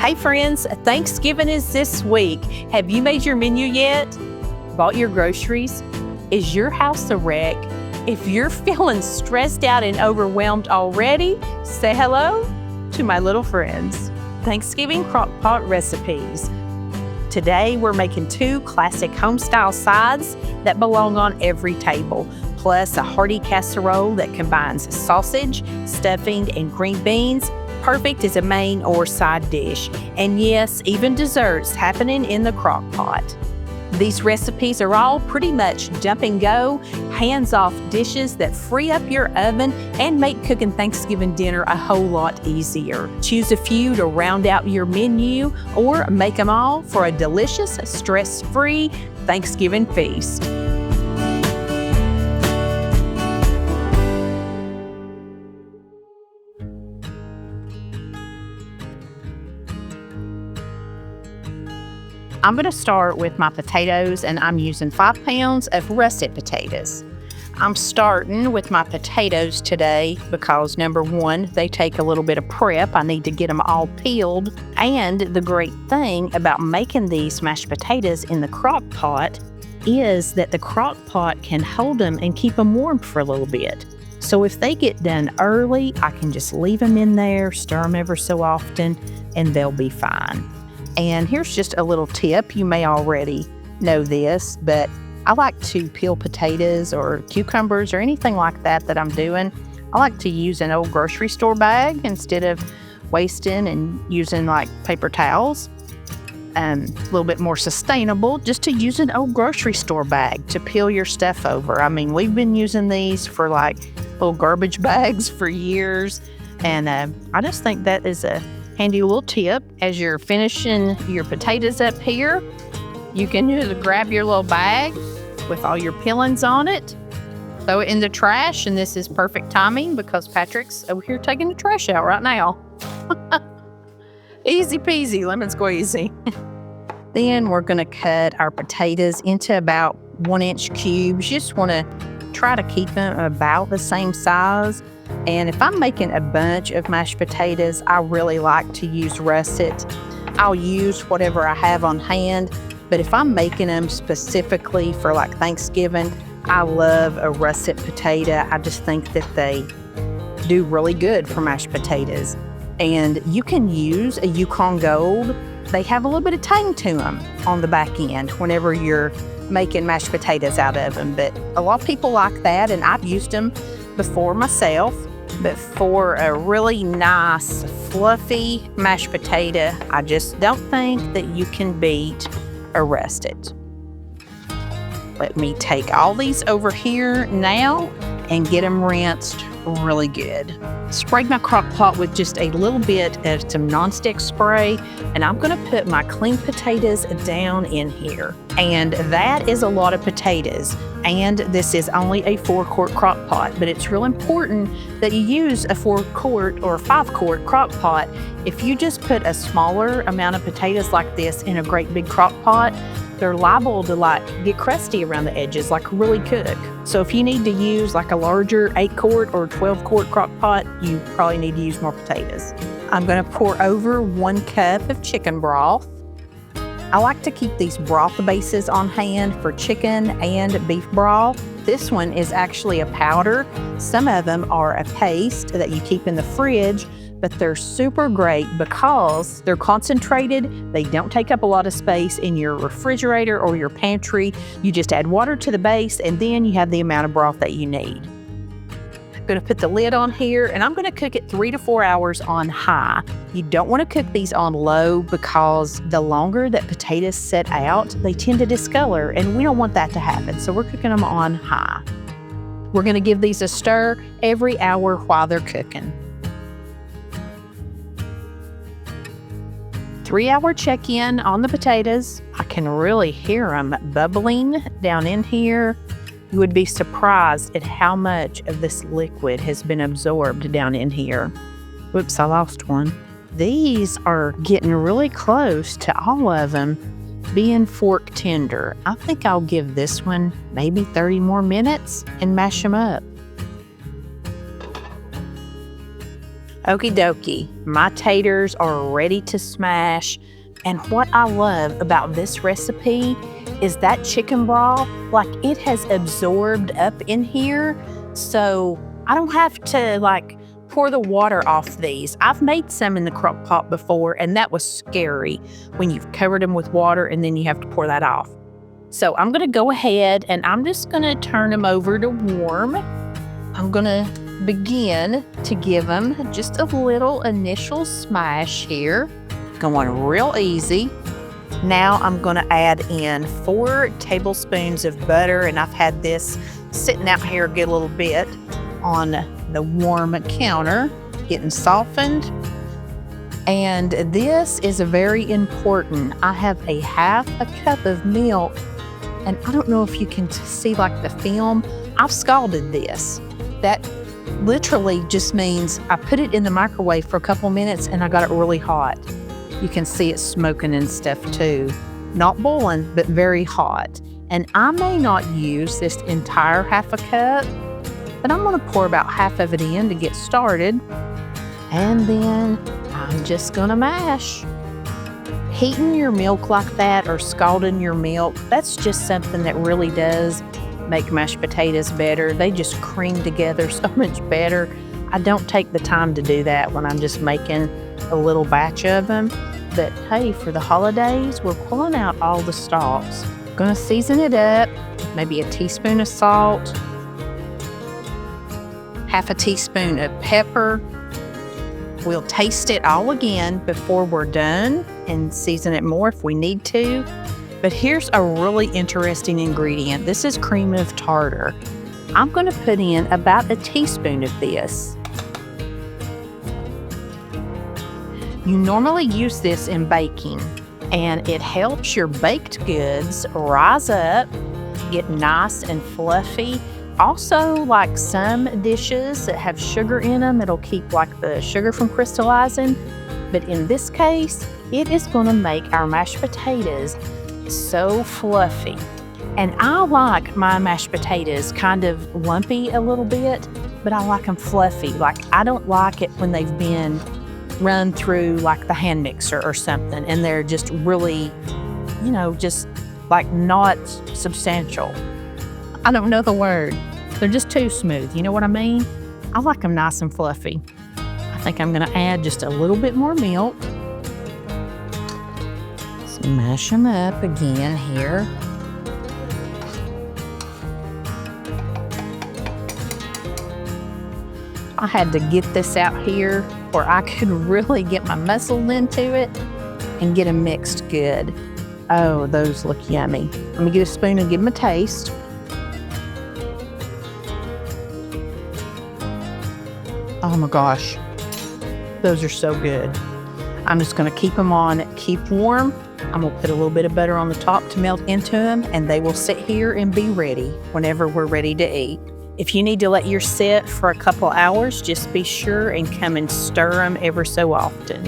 Hey friends, Thanksgiving is this week. Have you made your menu yet? Bought your groceries? Is your house a wreck? If you're feeling stressed out and overwhelmed already, say hello to my little friends. Thanksgiving Crockpot recipes. Today we're making 2 classic homestyle sides that belong on every table, plus a hearty casserole that combines sausage, stuffing, and green beans. Perfect as a main or side dish. And yes, even desserts happening in the crock pot. These recipes are all pretty much jump and go, hands-off dishes that free up your oven and make cooking Thanksgiving dinner a whole lot easier. Choose a few to round out your menu or make them all for a delicious, stress-free Thanksgiving feast. I'm going to start with my potatoes, and I'm using 5 pounds of russet potatoes. I'm starting with my potatoes today because number one, they take a little bit of prep. I need to get them all peeled. And the great thing about making these mashed potatoes in the crock pot is that the crock pot can hold them and keep them warm for a little bit. So if they get done early, I can just leave them in there, stir them ever so often, and they'll be fine. And here's just a little tip. You may already know this, but I like to peel potatoes or cucumbers or anything like that I'm doing. I like to use an old grocery store bag instead of wasting and using like paper towels. A little bit more sustainable, just to use an old grocery store bag to peel your stuff over. I mean, we've been using these for like little garbage bags for years. And I just think that is a handy little tip. As you're finishing your potatoes up here, you can just grab your little bag with all your peelings on it, throw it in the trash, and this is perfect timing because Patrick's over here taking the trash out right now. Easy peasy, lemon squeezy. Then we're going to cut our potatoes into about 1-inch cubes. You just want to try to keep them about the same size. And if I'm making a bunch of mashed potatoes, I really like to use russet. I'll use whatever I have on hand, but if I'm making them specifically for like Thanksgiving, I love a russet potato. I just think that they do really good for mashed potatoes. And you can use a Yukon Gold. They have a little bit of tang to them on the back end whenever you're making mashed potatoes out of them. But a lot of people like that, and I've used them before myself. But for a really nice, fluffy mashed potato, I just don't think that you can beat a russet. Let me take all these over here now and get them rinsed really good. Sprayed my crock pot with just a little bit of some nonstick spray, and I'm going to put my clean potatoes down in here. And that is a lot of potatoes. And this is only a 4-quart crock pot, but it's real important that you use a 4-quart or 5-quart crock pot. If you just put a smaller amount of potatoes like this in a great big crock pot, they're liable to like get crusty around the edges, like really cook. So if you need to use like a larger 8-quart or 12-quart crock pot, you probably need to use more potatoes. I'm going to pour over 1 cup of chicken broth. I like to keep these broth bases on hand for chicken and beef broth. This one is actually a powder. Some of them are a paste that you keep in the fridge, but they're super great because they're concentrated. They don't take up a lot of space in your refrigerator or your pantry. You just add water to the base, and then you have the amount of broth that you need. I'm going to put the lid on here, and I'm going to cook it 3 to 4 hours on high. You don't want to cook these on low because the longer that potatoes sit out, they tend to discolor, and we don't want that to happen. So we're cooking them on high. We're going to give these a stir every hour while they're cooking. 3-hour check-in on the potatoes. I can really hear them bubbling down in here. You would be surprised at how much of this liquid has been absorbed down in here. Whoops, I lost one. These are getting really close to all of them being fork tender. I think I'll give this one maybe 30 more minutes and mash them up. Okie dokie, my taters are ready to smash. And what I love about this recipe is that chicken broth, like it has absorbed up in here. So I don't have to like pour the water off these. I've made some in the crock pot before, and that was scary when you've covered them with water and then you have to pour that off. So I'm gonna go ahead and I'm just gonna turn them over to warm. I'm gonna begin to give them just a little initial smash here. Going real easy. Now I'm gonna add in 4 tablespoons of butter, and I've had this sitting out here get a little bit on the warm counter, getting softened. And this is very important. I have a half a cup of milk, and I don't know if you can see like the film. I've scalded this. That literally just means I put it in the microwave for a couple minutes and I got it really hot. You can see it smoking and stuff too. Not boiling, but very hot. And I may not use this entire half a cup, but I'm gonna pour about half of it in to get started. And then I'm just gonna mash. Heating your milk like that or scalding your milk, that's just something that really does make mashed potatoes better. They just cream together so much better. I don't take the time to do that when I'm just making a little batch of them. But hey, for the holidays, we're pulling out all the stalks. Gonna season it up, maybe a teaspoon of salt, half a teaspoon of pepper. We'll taste it all again before we're done and season it more if we need to. But here's a really interesting ingredient. This is cream of tartar. I'm gonna put in about a teaspoon of this. You normally use this in baking, and it helps your baked goods rise up, get nice and fluffy. Also, like some dishes that have sugar in them, it'll keep like the sugar from crystallizing. But in this case, it is gonna make our mashed potatoes so fluffy. And I like my mashed potatoes kind of lumpy a little bit, but I like them fluffy. Like I don't like it when they've been run through like the hand mixer or something and they're just really, you know, just like not substantial. I don't know the word. They're just too smooth. You know what I mean? I like them nice and fluffy. I think I'm gonna add just a little bit more milk. Mash them up again here. I had to get this out here where I could really get my muscle into it and get them mixed good. Oh, those look yummy. Let me get a spoon and give them a taste. Oh my gosh, those are so good. I'm just gonna keep them on keep warm. I'm gonna put a little bit of butter on the top to melt into them, and they will sit here and be ready whenever we're ready to eat. If you need to let yours sit for a couple hours, just be sure and come and stir them ever so often.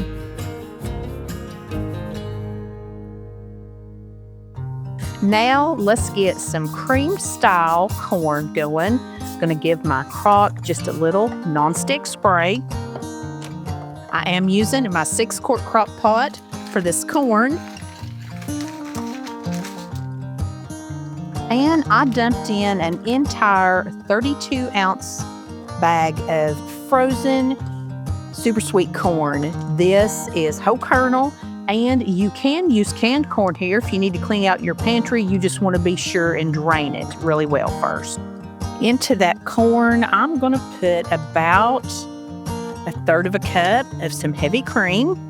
Now let's get some cream style corn going. I'm gonna give my crock just a little nonstick spray. I am using my 6-quart crock pot for this corn. And I dumped in an entire 32-ounce bag of frozen super sweet corn. This is whole kernel, and you can use canned corn here if you need to clean out your pantry. You just want to be sure and drain it really well first. Into that corn, I'm going to put about 1/3 cup of some heavy cream.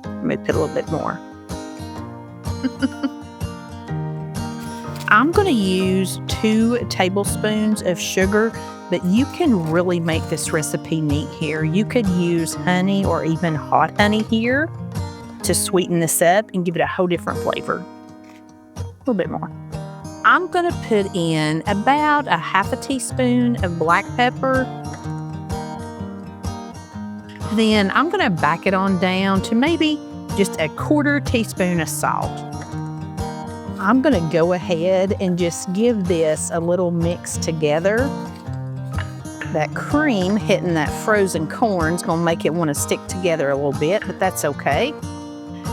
Let me put a little bit more. I'm going to use 2 tablespoons of sugar, but you can really make this recipe neat here. You could use honey or even hot honey here to sweeten this up and give it a whole different flavor. A little bit more. I'm going to put in about a half a teaspoon of black pepper. Then I'm going to back it on down to maybe just a 1/4 teaspoon of salt. I'm gonna go ahead and just give this a little mix together. That cream hitting that frozen corn is gonna make it wanna stick together a little bit, but that's okay.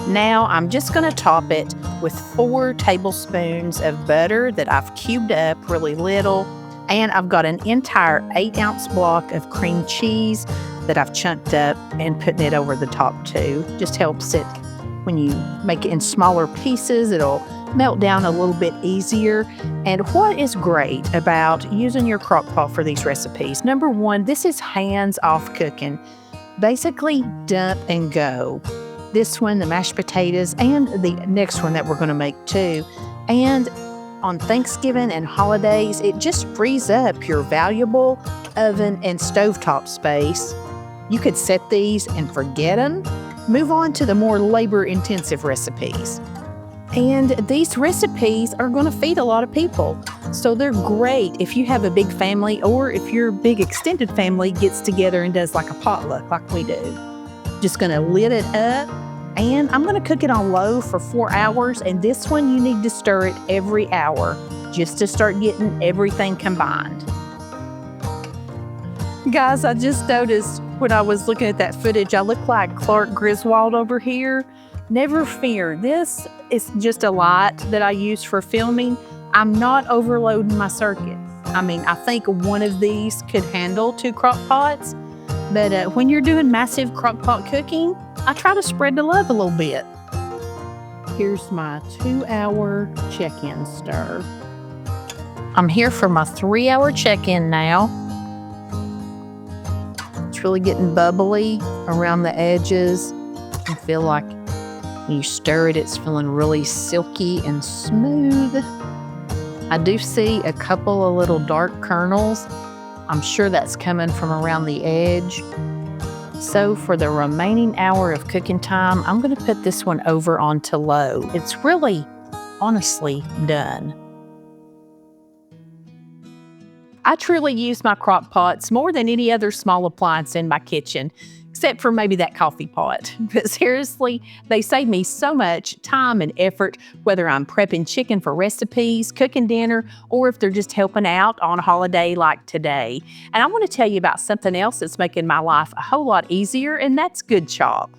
Now I'm just gonna top it with 4 tablespoons of butter that I've cubed up really little. And I've got an entire 8-ounce block of cream cheese that I've chunked up and putting it over the top too. Just helps it, when you make it in smaller pieces, it'll melt down a little bit easier. And what is great about using your Crockpot for these recipes, number one, this is hands-off cooking. Basically, dump and go. This one, the mashed potatoes, and the next one that we're gonna make too. And on Thanksgiving and holidays, it just frees up your valuable oven and stovetop space. You could set these and forget them. Move on to the more labor-intensive recipes. And these recipes are going to feed a lot of people. So they're great if you have a big family, or if your big extended family gets together and does like a potluck like we do. Just going to lid it up. And I'm going to cook it on low for 4 hours. And this one, you need to stir it every hour just to start getting everything combined. Guys, I just noticed when I was looking at that footage, I look like Clark Griswold over here. Never fear. This is just a light that I use for filming. I'm not overloading my circuits. I mean, I think one of these could handle 2 crock pots. But when you're doing massive crockpot cooking, I try to spread the love a little bit. Here's my 2-hour check-in stir. I'm here for my 3-hour check-in now. It's really getting bubbly around the edges. I feel like when you stir it, it's feeling really silky and smooth. I do see a couple of little dark kernels. I'm sure that's coming from around the edge. So for the remaining hour of cooking time, I'm going to put this one over onto low. It's really, honestly, done. I truly use my crock pots more than any other small appliance in my kitchen, except for maybe that coffee pot. But seriously, they save me so much time and effort, whether I'm prepping chicken for recipes, cooking dinner, or if they're just helping out on a holiday like today. And I want to tell you about something else that's making my life a whole lot easier, and that's Good Chop.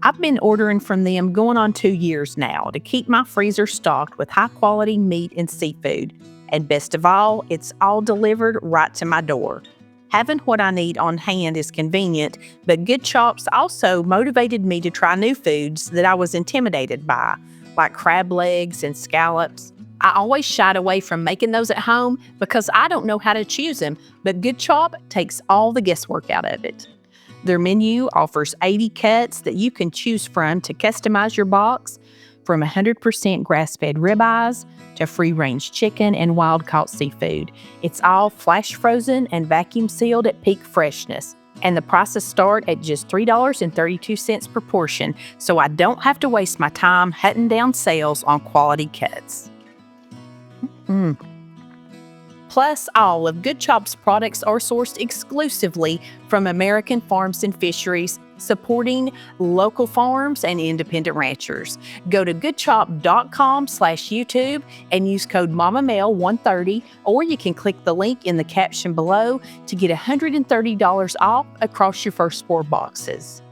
I've been ordering from them going on 2 years now to keep my freezer stocked with high-quality meat and seafood. And best of all, it's all delivered right to my door. Having what I need on hand is convenient, but Good Chop's also motivated me to try new foods that I was intimidated by, like crab legs and scallops. I always shied away from making those at home because I don't know how to choose them, but Good Chop takes all the guesswork out of it. Their menu offers 80 cuts that you can choose from to customize your box, from 100% grass-fed ribeyes to free-range chicken and wild-caught seafood. It's all flash frozen and vacuum sealed at peak freshness. And the prices start at just $3.32 per portion, so I don't have to waste my time hunting down sales on quality cuts. Plus, all of Good Chop's products are sourced exclusively from American farms and fisheries, supporting local farms and independent ranchers. Go to goodchop.com/YouTube and use code MommaMail130, or you can click the link in the caption below to get $130 off across your first 4 boxes.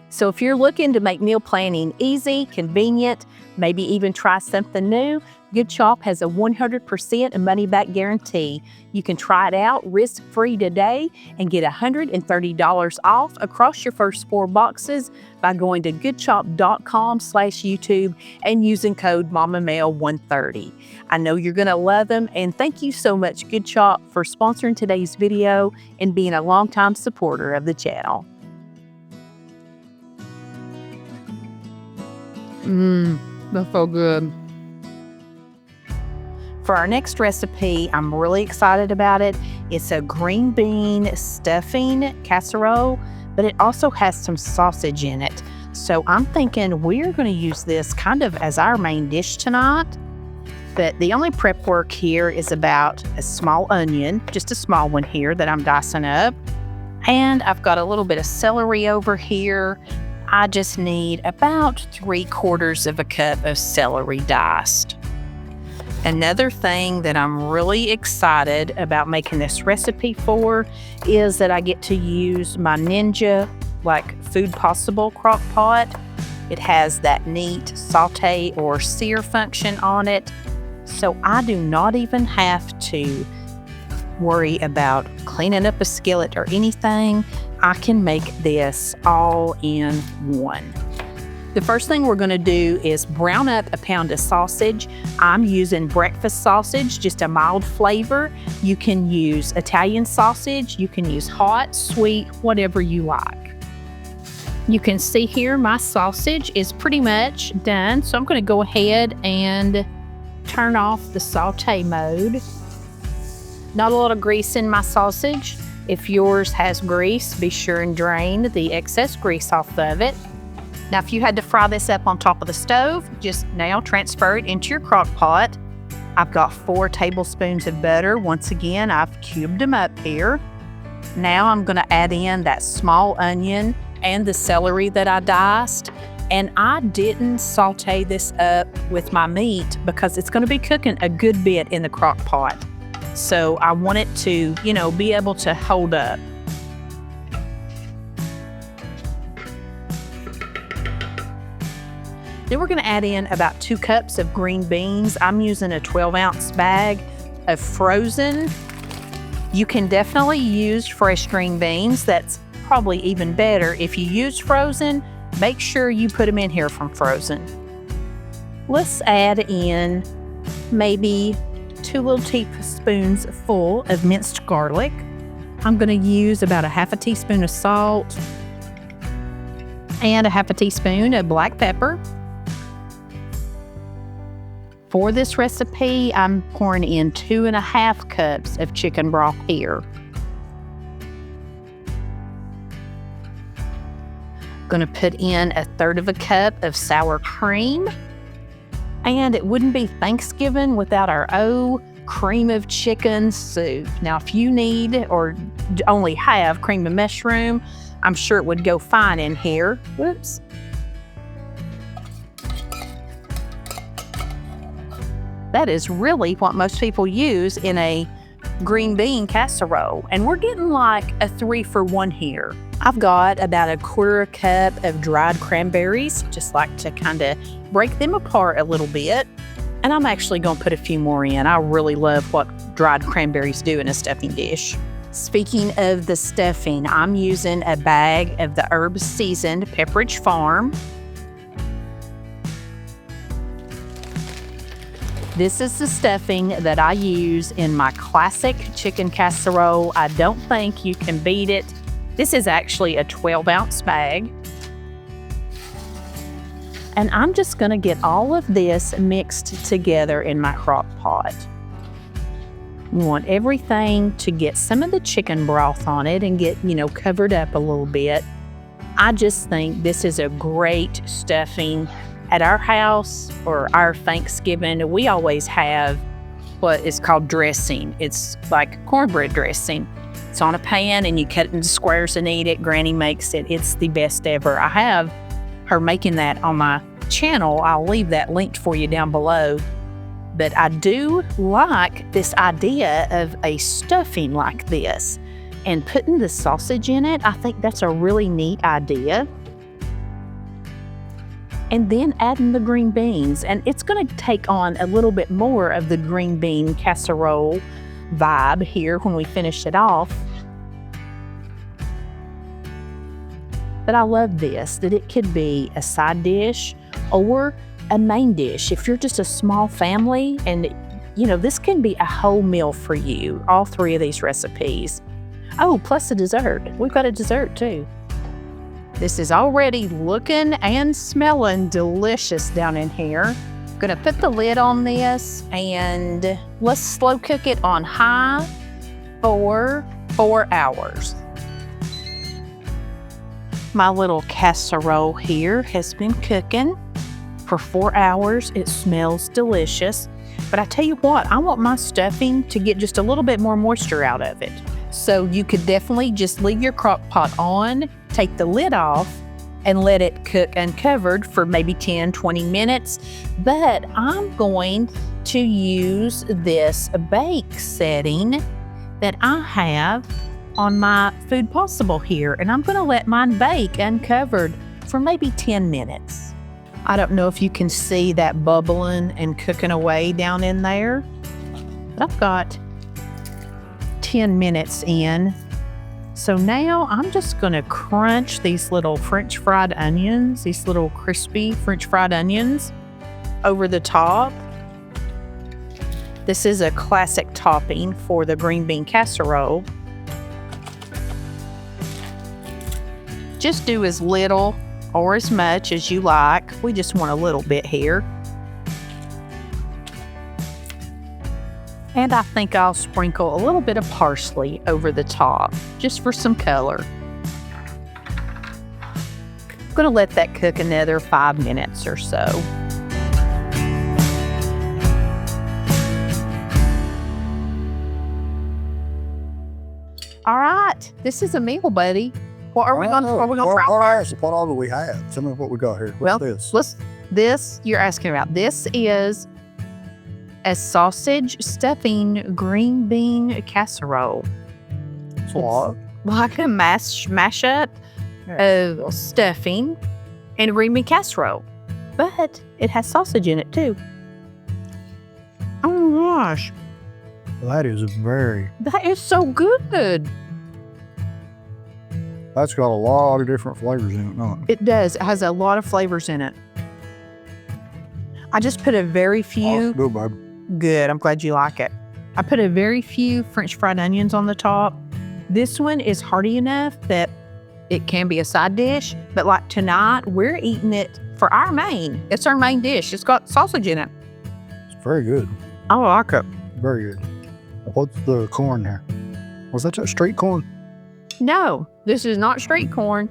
So if you're looking to make meal planning easy, convenient, maybe even try something new, Good Chop has a 100% money-back guarantee. You can try it out risk-free today and get $130 off across your first 4 boxes by going to goodchop.com/YouTube and using code MommaMail130. I know you're going to love them, and thank you so much, Good Chop, for sponsoring today's video and being a longtime supporter of the channel. That's so good. For our next recipe, I'm really excited about it. It's a green bean stuffing casserole, but it also has some sausage in it. So I'm thinking we're going to use this kind of as our main dish tonight. But the only prep work here is about a small onion, just a small one here that I'm dicing up. And I've got a little bit of celery over here. I just need about 3/4 of a cup of celery diced. Another thing that I'm really excited about making this recipe for is that I get to use my Ninja Food Possible crock pot. It has that neat saute or sear function on it, so I do not even have to worry about cleaning up a skillet or anything. I can make this all in one. The first thing we're going to do is brown up a pound of sausage. I'm using breakfast sausage, just a mild flavor. You can use Italian sausage, you can use hot, sweet, whatever you like. You can see here my sausage is pretty much done, so I'm going to go ahead and turn off the saute mode. Not a lot of grease in my sausage. If yours has grease, be sure and drain the excess grease off of it. Now, if you had to fry this up on top of the stove, just now transfer it into your crock pot. I've got 4 tablespoons of butter. Once again, I've cubed them up here. Now I'm going to add in that small onion and the celery that I diced. And I didn't saute this up with my meat because it's going to be cooking a good bit in the crock pot. So I want it to, be able to hold up. Then we're going to add in about 2 cups of green beans. I'm using a 12-ounce bag of frozen. You can definitely use fresh green beans. That's probably even better. If you use frozen, make sure you put them in here from frozen. Let's add in maybe 2 little teaspoons full of minced garlic. I'm going to use about a half a teaspoon of salt and a half a teaspoon of black pepper. For this recipe, I'm pouring in 2.5 cups of chicken broth here. Going to put in 1/3 cup of sour cream. And it wouldn't be Thanksgiving without our cream of chicken soup. Now, if you need or only have cream of mushroom, I'm sure it would go fine in here. Whoops. That is really what most people use in a green bean casserole. And we're getting like a 3-for-1 here. I've got about 1/4 cup of dried cranberries, just like to kind of break them apart a little bit. And I'm actually going to put a few more in. I really love what dried cranberries do in a stuffing dish. Speaking of the stuffing, I'm using a bag of the herb seasoned Pepperidge Farm. This is the stuffing that I use in my classic chicken casserole. I don't think you can beat it. This is actually a 12-ounce bag. And I'm just going to get all of this mixed together in my crock pot. You want everything to get some of the chicken broth on it and get, covered up a little bit. I just think this is a great stuffing. At our house or our Thanksgiving, we always have what is called dressing. It's like cornbread dressing. It's on a pan and you cut it into squares and eat it. Granny makes it. It's the best ever. I have her making that on my channel. I'll leave that linked for you down below. But I do like this idea of a stuffing like this and putting the sausage in it. I think that's a really neat idea. And then adding the green beans. And it's going to take on a little bit more of the green bean casserole vibe here when we finish it off. But I love this, that it could be a side dish or a main dish. If you're just a small family and, this can be a whole meal for you, all 3 of these recipes. Oh, plus a dessert. We've got a dessert too. This is already looking and smelling delicious down in here. I'm gonna put the lid on this and let's slow cook it on high for 4 hours. My little casserole here has been cooking for 4 hours. It smells delicious. But I tell you what, I want my stuffing to get just a little bit more moisture out of it. So you could definitely just leave your crock pot on, take the lid off, and let it cook uncovered for maybe 10, 20 minutes. But I'm going to use this bake setting that I have on my Food Possible here, and I'm going to let mine bake uncovered for maybe 10 minutes. I don't know if you can see that bubbling and cooking away down in there, but I've got 10 minutes in. So now I'm just going to crunch these little French fried onions, these little crispy French fried onions over the top. This is a classic topping for the green bean casserole. Just do as little or as much as you like. We just want a little bit here. And I think I'll sprinkle a little bit of parsley over the top, just for some color. I'm gonna let that cook another 5 minutes or so. All right, this is a meal, buddy. What are we gonna fry? What all do we have? Tell me what we got here. What's this? You're asking about. This is a sausage stuffing green bean casserole. What? Like a mashup of stuffing and a green bean casserole. But it has sausage in it too. Oh my gosh. That is so good. That's got a lot of different flavors in it, don't it? It does. It has a lot of flavors in it. I just put a very few. Oh, good, babe. Good. I'm glad you like it. I put a very few French fried onions on the top. This one is hearty enough that it can be a side dish, but like tonight, we're eating it for our main. It's our main dish. It's got sausage in it. It's very good. I like it. Very good. What's the corn there? Was that street corn? No, this is not street corn.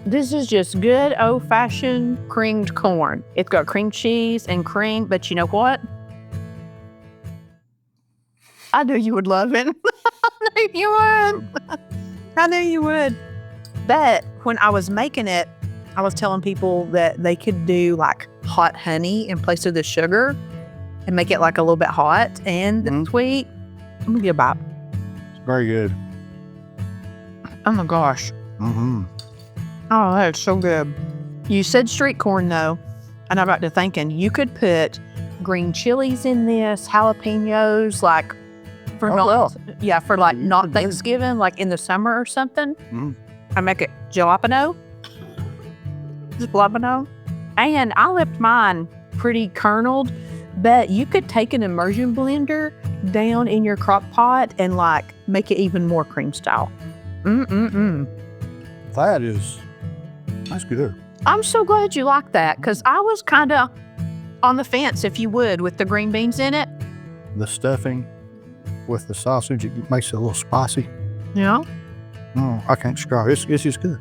This is just good old-fashioned creamed corn. It's got cream cheese and cream, but you know what? I knew you would love it. I knew you would. I knew you would. But when I was making it, I was telling people that they could do like hot honey in place of the sugar and make it like a little bit hot and sweet. I'm gonna give a bite. It's very good. Oh my gosh. Mm-hmm. Oh, that's so good. You said street corn though, and I got to thinking you could put green chilies in this, jalapenos, like for for like not Thanksgiving, like in the summer or something. I make it jalapeno. And I left mine pretty kerneled, but you could take an immersion blender down in your crock pot and like make it even more cream style. That's good. I'm so glad you like that because I was kind of on the fence, if you would, with the green beans in it. The stuffing with the sausage, it makes it a little spicy. Yeah. Oh, I can't describe it. It's just good.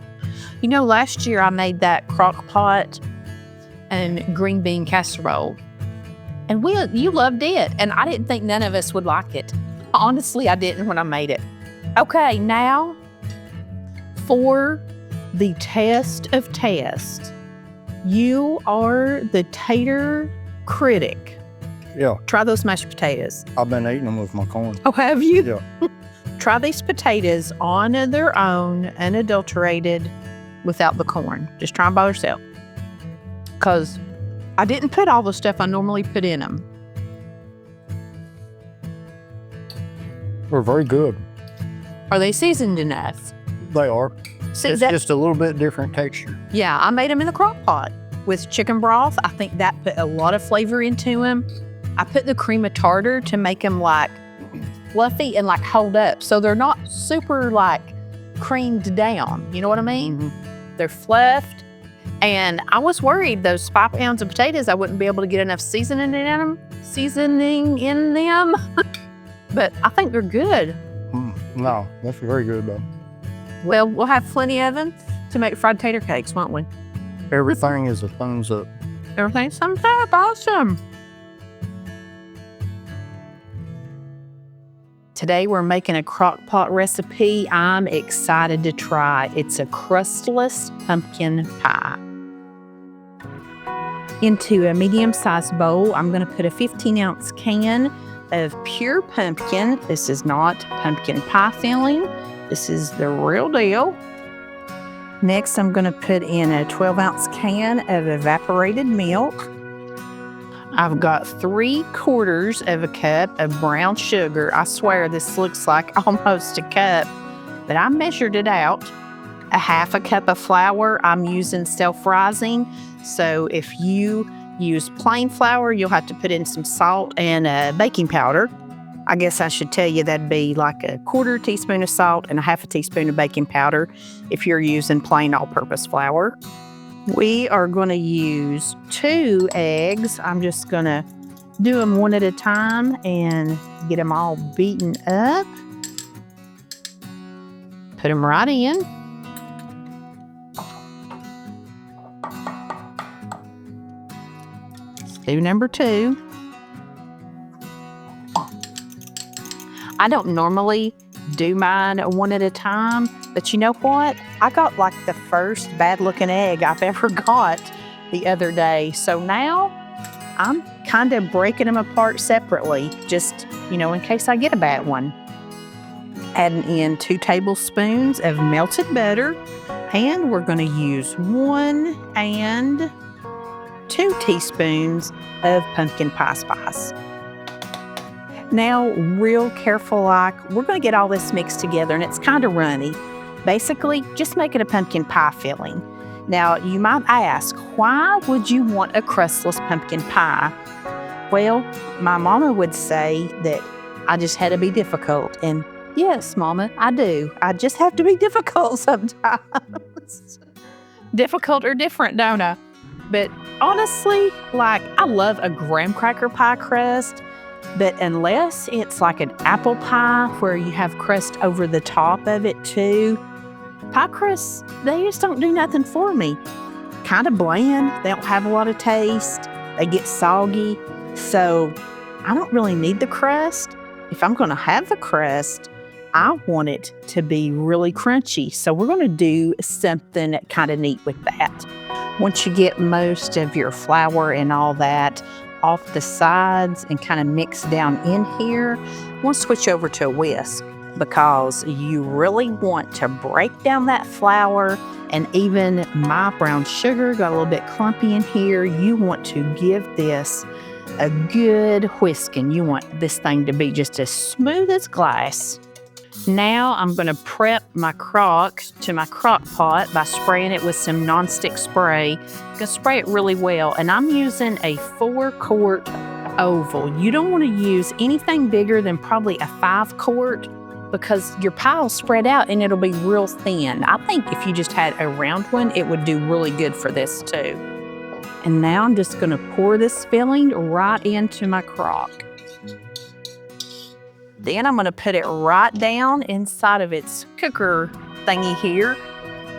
You know, last year I made that Crockpot and green bean casserole. And you loved it. And I didn't think none of us would like it. Honestly, I didn't when I made it. Okay, now for the test of tests. You are the tater critic. Yeah. Try those mashed potatoes. I've been eating them with my corn. Oh, have you? Yeah. Try these potatoes on their own, unadulterated, without the corn. Just try them by yourself. Because I didn't put all the stuff I normally put in them. They're very good. Are they seasoned enough? They are. See, it's just a little bit different texture. Yeah, I made them in the crock pot with chicken broth. I think that put a lot of flavor into them. I put the cream of tartar to make them like fluffy and like hold up. So they're not super like creamed down. You know what I mean? They're fluffed. And I was worried those 5 pounds of potatoes, I wouldn't be able to get enough seasoning in them. But I think they're good. No, that's very good though. Well, we'll have plenty of them to make fried tater cakes, won't we? Everything is a thumbs up. Everything's thumbs up. Awesome. Today we're making a Crockpot recipe I'm excited to try. It's a crustless pumpkin pie. Into a medium-sized bowl, I'm going to put a 15-ounce can of pure pumpkin. This is not pumpkin pie filling. This is the real deal. Next, I'm going to put in a 12-ounce can of evaporated milk. I've got 3/4 of a cup of brown sugar. I swear this looks like almost a cup, but I measured it out. A 1/2 cup of flour. I'm using self-rising, so if you use plain flour, you'll have to put in some salt and baking powder. I guess I should tell you that'd be like a 1/4 teaspoon of salt and a 1/2 teaspoon of baking powder if you're using plain all-purpose flour. We are going to use 2 eggs. I'm just going to do them one at a time and get them all beaten up. Put them right in. Let's do number 2. I don't normally do mine one at a time, but you know what? I got like the first bad looking egg I've ever got the other day. So now I'm kind of breaking them apart separately, just, in case I get a bad one. Adding in 2 tablespoons of melted butter, and we're going to use 1 and 2 teaspoons of pumpkin pie spice. Now, real careful we're going to get all this mixed together, and it's kind of runny. Basically, just make it a pumpkin pie filling. Now, you might ask, why would you want a crustless pumpkin pie? Well, my mama would say that I just had to be difficult, and yes, Mama, I do. I just have to be difficult sometimes. Difficult or different, don't I? But honestly, I love a graham cracker pie crust. But unless it's like an apple pie where you have crust over the top of it too, pie crusts, they just don't do nothing for me. Kind of bland. They don't have a lot of taste. They get soggy. So I don't really need the crust. If I'm going to have the crust, I want it to be really crunchy. So we're going to do something kind of neat with that. Once you get most of your flour and all that off the sides and kind of mix down in here, we'll switch over to a whisk because you really want to break down that flour, and even my brown sugar got a little bit clumpy in here. You want to give this a good whisking. You want this thing to be just as smooth as glass. Now I'm going to prep my crock to my crock pot by spraying it with some nonstick spray. I'm going to spray it really well, and I'm using a 4-quart oval. You don't want to use anything bigger than probably a 5-quart because your pie will spread out and it'll be real thin. I think if you just had a round one, it would do really good for this too. And now I'm just going to pour this filling right into my crock. Then I'm going to put it right down inside of its cooker thingy here.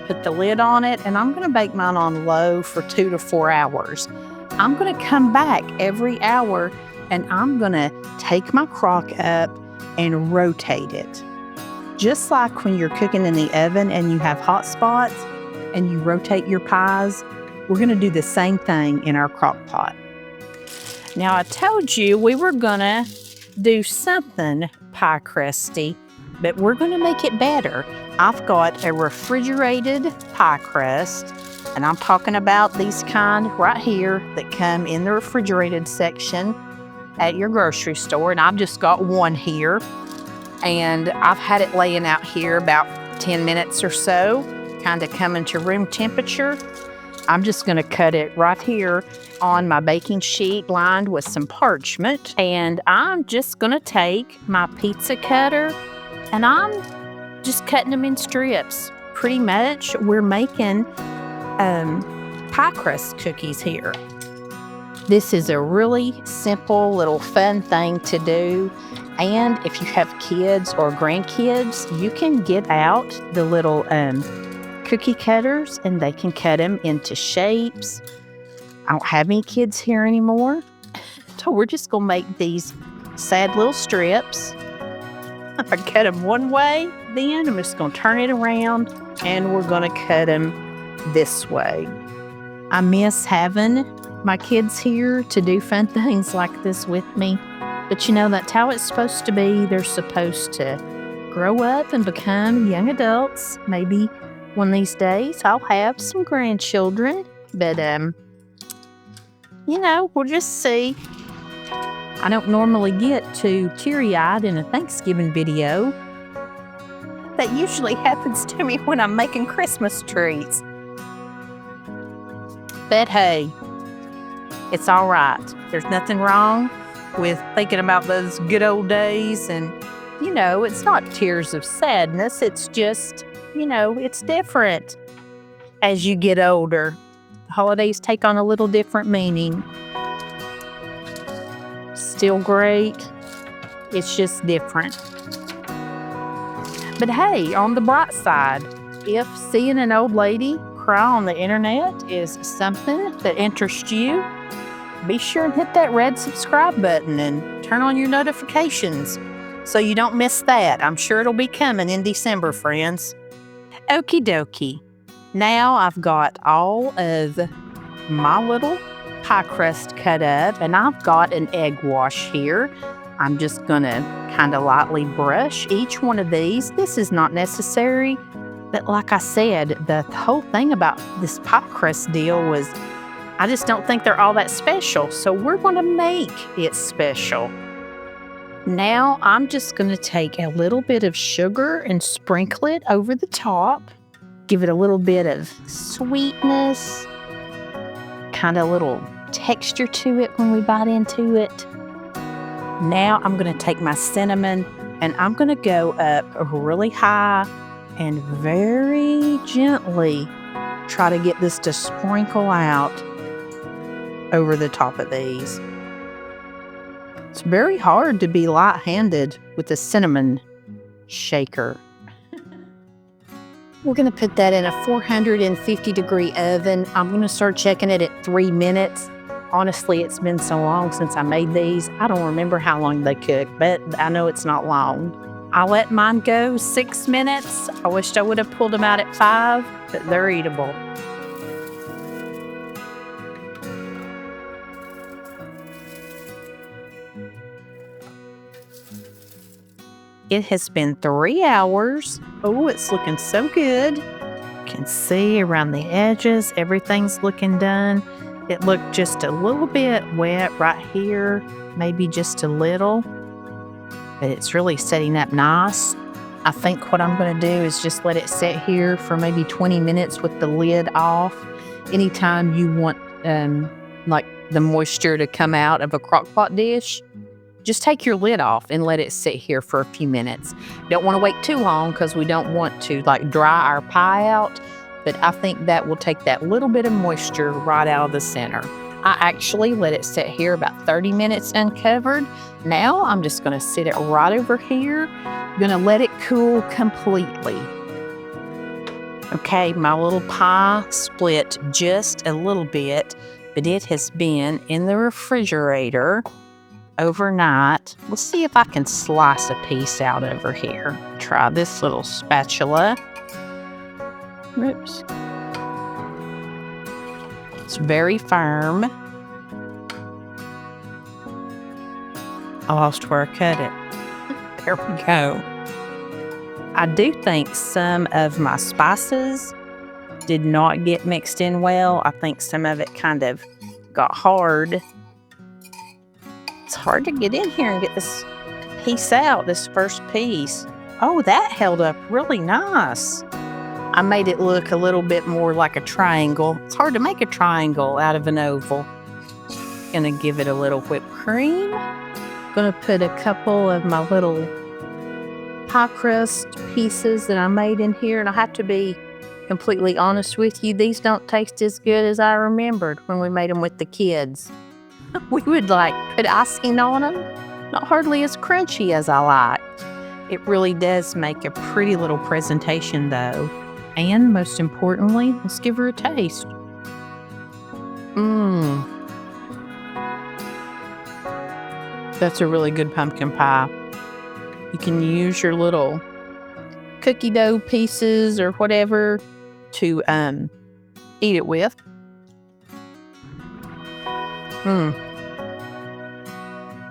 Put the lid on it, and I'm going to bake mine on low for 2 to 4 hours. I'm going to come back every hour, and I'm going to take my crock up and rotate it. Just like when you're cooking in the oven and you have hot spots and you rotate your pies, we're going to do the same thing in our crock pot. Now, I told you we were going to do something pie crusty, but we're going to make it better. I've got a refrigerated pie crust, and I'm talking about these kind right here that come in the refrigerated section at your grocery store, and I've just got one here, and I've had it laying out here about 10 minutes or so, kind of coming to room temperature. I'm just going to cut it right here on my baking sheet lined with some parchment. And I'm just going to take my pizza cutter and I'm just cutting them in strips. Pretty much we're making pie crust cookies here. This is a really simple little fun thing to do. And if you have kids or grandkids, you can get out the little cookie cutters and they can cut them into shapes. I don't have any kids here anymore, so we're just going to make these sad little strips. I cut them one way, then I'm just going to turn it around and we're going to cut them this way. I miss having my kids here to do fun things like this with me. But you know, that's how it's supposed to be. They're supposed to grow up and become young adults. Maybe one of these days I'll have some grandchildren. But, we'll just see. I don't normally get too teary-eyed in a Thanksgiving video. That usually happens to me when I'm making Christmas trees. But hey, it's all right. There's nothing wrong with thinking about those good old days. And, it's not tears of sadness. It's just, it's different as you get older. Holidays take on a little different meaning. Still great. It's just different. But hey, on the bright side, if seeing an old lady cry on the internet is something that interests you, be sure and hit that red subscribe button and turn on your notifications so you don't miss that. I'm sure it'll be coming in December, friends. Okie dokie. Now I've got all of my little pie crust cut up, and I've got an egg wash here. I'm just going to kind of lightly brush each one of these. This is not necessary, but like I said, the whole thing about this pie crust deal was I just don't think they're all that special, so we're going to make it special. Now I'm just going to take a little bit of sugar and sprinkle it over the top, give it a little bit of sweetness, kind of a little texture to it when we bite into it. Now I'm going to take my cinnamon and I'm going to go up really high and very gently try to get this to sprinkle out over the top of these. It's very hard to be light-handed with the cinnamon shaker. We're going to put that in a 450-degree oven. I'm going to start checking it at 3 minutes. Honestly, it's been so long since I made these. I don't remember how long they cook, but I know it's not long. I let mine go 6 minutes. I wished I would have pulled them out at 5, but they're eatable. It has been 3 hours. Oh, it's looking so good. You can see around the edges, everything's looking done. It looked just a little bit wet right here, maybe just a little, but it's really setting up nice. I think what I'm going to do is just let it sit here for maybe 20 minutes with the lid off. Anytime you want like the moisture to come out of a Crockpot dish, just take your lid off and let it sit here for a few minutes. Don't want to wait too long because we don't want to dry our pie out, but I think that will take that little bit of moisture right out of the center. I actually let it sit here about 30 minutes uncovered. Now I'm just going to sit it right over here. I'm going to let it cool completely. Okay, my little pie split just a little bit, but it has been in the refrigerator overnight. Let's see if I can slice a piece out over here. Try this little spatula. Oops. It's very firm. I lost where I cut it. There we go. I do think some of my spices did not get mixed in well. I think some of it kind of got hard. It's hard to get in here and get this piece out, this first piece. Oh, that held up really nice. I made it look a little bit more like a triangle. It's hard to make a triangle out of an oval. Gonna give it a little whipped cream. Gonna put a couple of my little pie crust pieces that I made in here. And I have to be completely honest with you, these don't taste as good as I remembered when we made them with the kids. We would put icing on them. Not hardly as crunchy as I liked. It really does make a pretty little presentation though. And most importantly, let's give her a taste. That's a really good pumpkin pie. You can use your little cookie dough pieces or whatever to eat it with.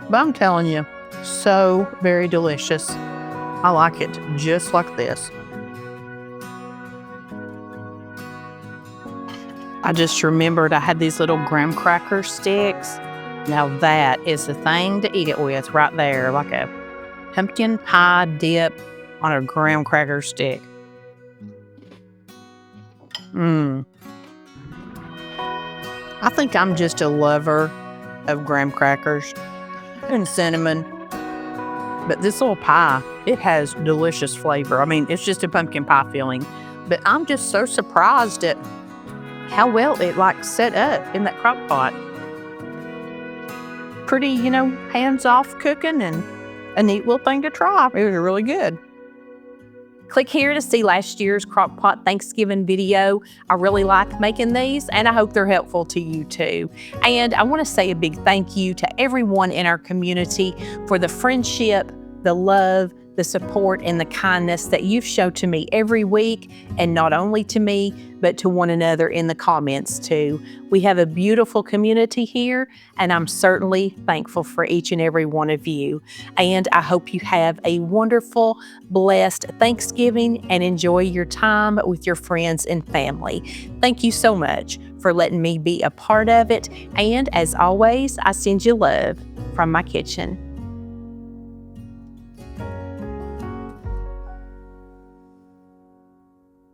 But I'm telling you, so very delicious. I like it just like this. I just remembered I had these little graham cracker sticks. Now that is the thing to eat it with right there, like a pumpkin pie dip on a graham cracker stick. I think I'm just a lover of graham crackers and cinnamon. But this little pie, it has delicious flavor. I mean, it's just a pumpkin pie filling. But I'm just so surprised at how well it set up in that crock pot. Pretty, hands-off cooking and a neat little thing to try. It was really good. Click here to see last year's Crockpot Thanksgiving video. I really like making these, and I hope they're helpful to you too. And I want to say a big thank you to everyone in our community for the friendship, the love, the support, and the kindness that you've shown to me every week, and not only to me, but to one another in the comments too. We have a beautiful community here, and I'm certainly thankful for each and every one of you. And I hope you have a wonderful, blessed Thanksgiving and enjoy your time with your friends and family. Thank you so much for letting me be a part of it. And as always, I send you love from my kitchen.